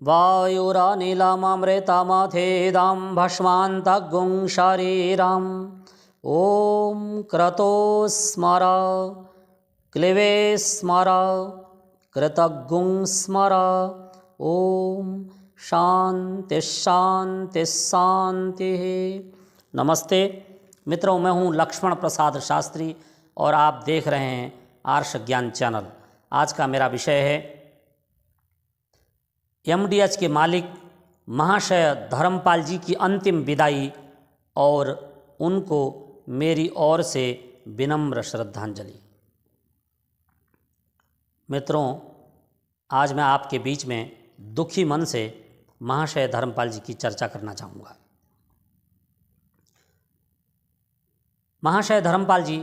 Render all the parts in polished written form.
वायुरनिलममृतमथेदं भस्मान्तगुं शरीरम् ॐ क्रतो स्मर क्लिवे स्मर कृतगुं स्मर। ओम शांति शांति शांति। नमस्ते मित्रों, मैं हूं लक्ष्मण प्रसाद शास्त्री और आप देख रहे हैं आर्ष ज्ञान चैनल। आज का मेरा विषय है एमडीएच के मालिक महाशय धर्मपाल जी की अंतिम विदाई और उनको मेरी ओर से विनम्र श्रद्धांजलि। मित्रों, आज मैं आपके बीच में दुखी मन से महाशय धर्मपाल जी की चर्चा करना चाहूँगा। महाशय धर्मपाल जी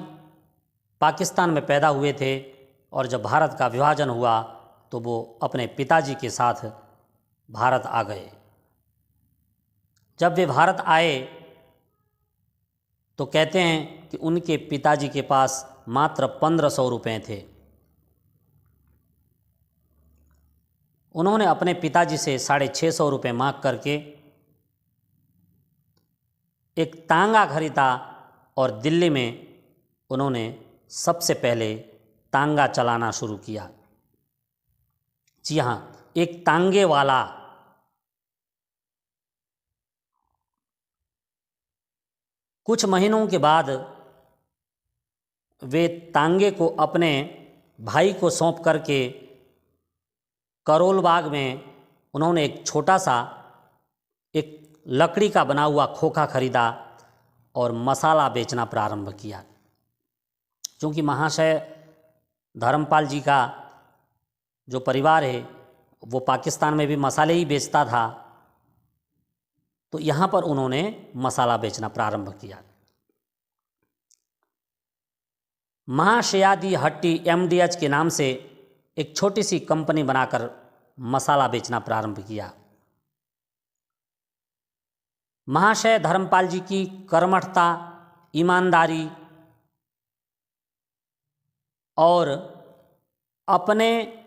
पाकिस्तान में पैदा हुए थे और जब भारत का विभाजन हुआ तो वो अपने पिताजी के साथ भारत आ गए। जब वे भारत आए तो कहते हैं कि उनके पिताजी के पास मात्र 1500 रुपये थे। उन्होंने अपने पिताजी से 650 रुपये मांग करके एक तांगा खरीदा और दिल्ली में उन्होंने सबसे पहले तांगा चलाना शुरू किया। जी हाँ, एक तांगे वाला। कुछ महीनों के बाद वे तांगे को अपने भाई को सौंप करके करोल बाग में उन्होंने एक छोटा सा एक लकड़ी का बना हुआ खोखा खरीदा और मसाला बेचना प्रारंभ किया। क्योंकि महाशय धर्मपाल जी का जो परिवार है वो पाकिस्तान में भी मसाले ही बेचता था, तो यहाँ पर उन्होंने मसाला बेचना प्रारंभ किया। महाशयादी हट्टी एमडीएच के नाम से एक छोटी सी कंपनी बनाकर मसाला बेचना प्रारंभ किया। महाशय धर्मपाल जी की कर्मठता, ईमानदारी और अपने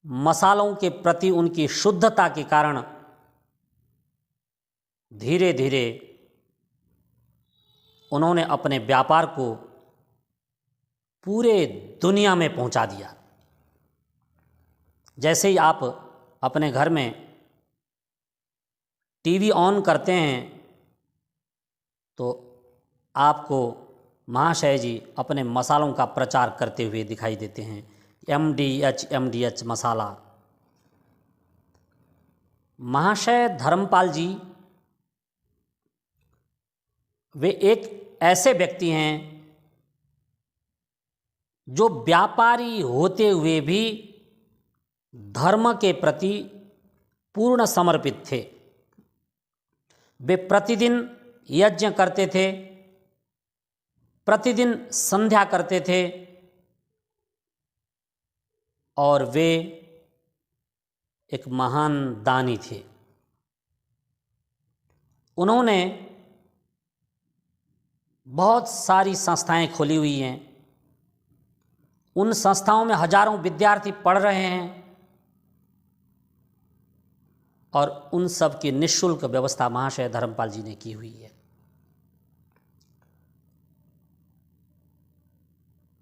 मसालों के प्रति उनकी शुद्धता के कारण धीरे धीरे उन्होंने अपने व्यापार को पूरे दुनिया में पहुंचा दिया। जैसे ही आप अपने घर में टीवी ऑन करते हैं तो आपको महाशय जी अपने मसालों का प्रचार करते हुए दिखाई देते हैं। एमडीएच मसाला। महाशय धर्मपाल जी वे एक ऐसे व्यक्ति हैं जो व्यापारी होते हुए भी धर्म के प्रति पूर्ण समर्पित थे। वे प्रतिदिन यज्ञ करते थे, प्रतिदिन संध्या करते थे और वे एक महान दानी थे। उन्होंने बहुत सारी संस्थाएं खोली हुई हैं। उन संस्थाओं में हजारों विद्यार्थी पढ़ रहे हैं और उन सब की निःशुल्क व्यवस्था महाशय धर्मपाल जी ने की हुई है।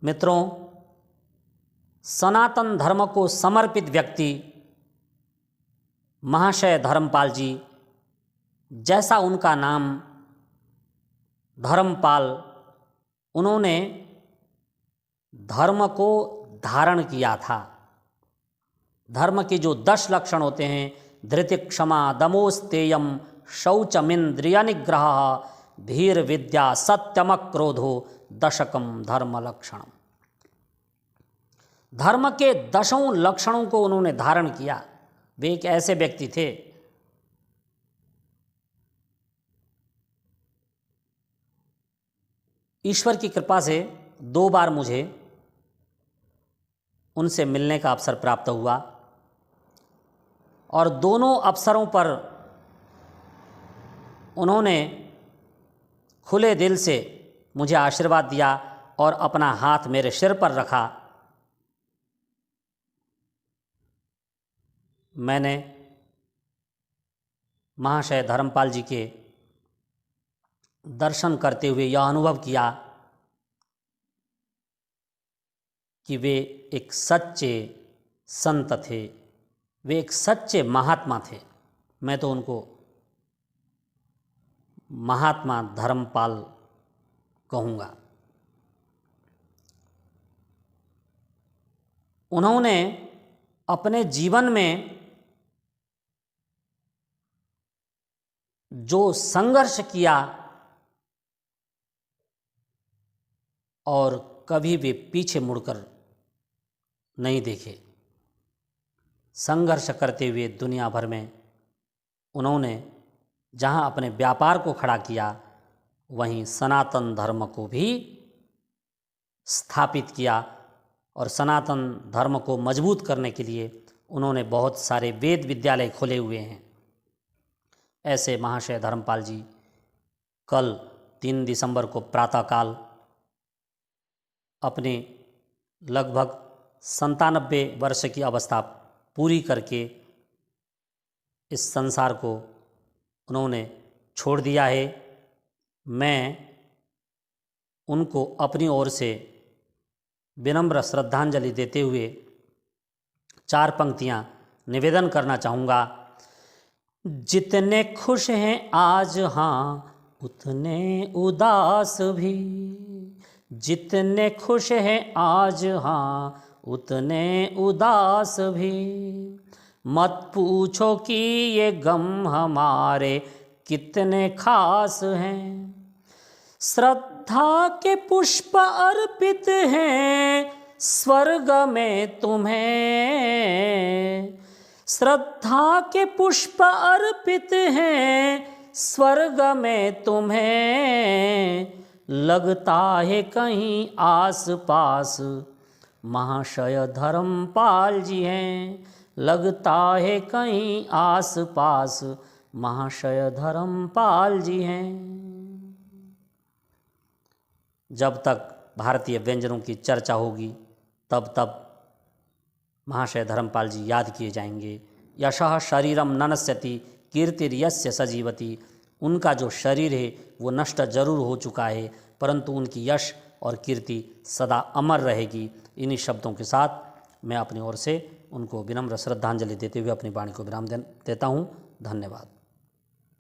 मित्रों, सनातन धर्म को समर्पित व्यक्ति महाशय धर्मपाल जी, जैसा उनका नाम धर्मपाल, उन्होंने धर्म को धारण किया था। धर्म के जो 10 लक्षण होते हैं, धृति, क्षमा, दमोस्तेयम, शौचमिंद्रिय निग्रह, धीर विद्या, सत्यम क्रोधो, दशकम धर्म लक्षणम। धर्म के 10 लक्षणों को उन्होंने धारण किया। वे एक ऐसे व्यक्ति थे ईश्वर की कृपा से 2 बार मुझे उनसे मिलने का अवसर प्राप्त हुआ और दोनों अवसरों पर उन्होंने खुले दिल से मुझे आशीर्वाद दिया और अपना हाथ मेरे सिर पर रखा मैंने महाशय धर्मपाल जी के दर्शन करते हुए यह अनुभव किया कि वे एक सच्चे संत थे, वे एक सच्चे महात्मा थे। मैं तो उनको महात्मा धर्मपाल कहूँगा। उन्होंने अपने जीवन में जो संघर्ष किया और कभी भी पीछे मुड़कर नहीं देखे, संघर्ष करते हुए दुनिया भर में उन्होंने जहाँ अपने व्यापार को खड़ा किया, वहीं सनातन धर्म को भी स्थापित किया और सनातन धर्म को मजबूत करने के लिए उन्होंने बहुत सारे वेद विद्यालय खोले हुए हैं। ऐसे महाशय धर्मपाल जी कल 3 दिसंबर को प्रातःकाल अपने लगभग 97 वर्ष की अवस्था पूरी करके इस संसार को उन्होंने छोड़ दिया है। मैं उनको अपनी ओर से विनम्र श्रद्धांजलि देते हुए 4 पंक्तियां निवेदन करना चाहूँगा। जितने खुश हैं आज हाँ उतने उदास भी, जितने खुश हैं आज हाँ उतने उदास भी, मत पूछो कि ये गम हमारे कितने खास हैं। श्रद्धा के पुष्प अर्पित हैं स्वर्ग में तुम्हें, श्रद्धा के पुष्प अर्पित हैं स्वर्ग में तुम्हें, लगता है कहीं आस पास महाशय धर्मपाल जी हैं, लगता है कहीं आस पास महाशय धर्मपाल जी हैं। जब तक भारतीय व्यंजनों की चर्चा होगी तब तब महाशय धर्मपाल जी याद किए जाएंगे। यशः शरीरम न नश्यति कीर्तिर्यस्य सजीवति, उनका जो शरीर है वो नष्ट जरूर हो चुका है परंतु उनकी यश और कीर्ति सदा अमर रहेगी। इन्हीं शब्दों के साथ मैं अपनी ओर से उनको विनम्र श्रद्धांजलि देते हुए अपनी वाणी को विराम देता हूँ। धन्यवाद।